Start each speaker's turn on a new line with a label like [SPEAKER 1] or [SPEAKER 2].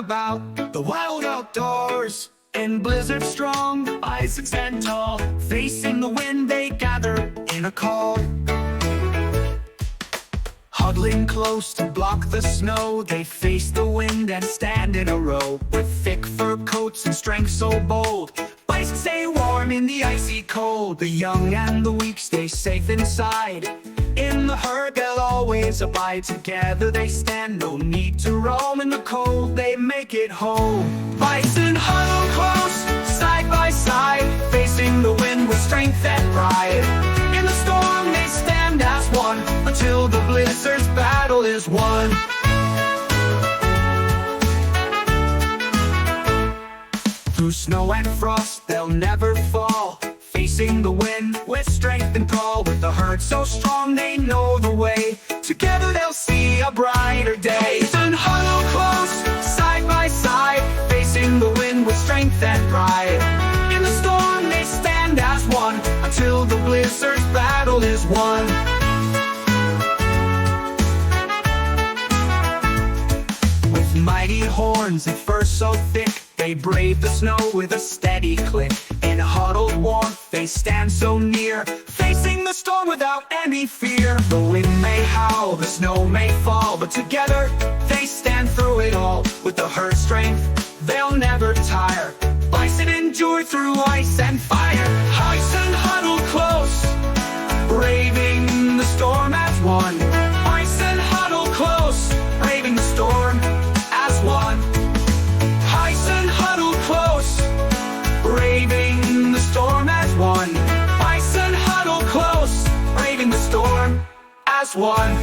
[SPEAKER 1] about the wild outdoors. In blizzard strong, bison stand tall. Facing the wind, they gather in a call. Huddling close to block the snow, they face the wind and stand in a row. With thick fur coats and strength so bold, bison stay warm in the icy cold. The young and the weak stay safe inside. In the herd they'll always abide. Together they stand, no need to roam. In the cold they make it home. Bison huddle close, side by side, facing the wind with strength and pride. In the storm they stand as one, until the blizzard's battle is won. Through snow and frost they'll never fall, facing the wind with strength and call. With the herd so strong they know the way, together they'll see a brighter day. Bison huddle close, side by side, facing the wind with strength and pride. In the storm they stand as one, until the blizzard's battle is won. With mighty horns and fur so thick, they brave the snow with a steady click. In huddled warmth they stand so near, facing the storm without any fear. The wind may howl, the snow may fall, but together they stand through it all. With the herd strength they'll never tire, bison endure through ice and fire. Bison huddle close, braving the storm as one. Bison huddle close, braving the storm as one. Bison huddle close, braving the storm as one. Bison huddle close, braving the storm as one.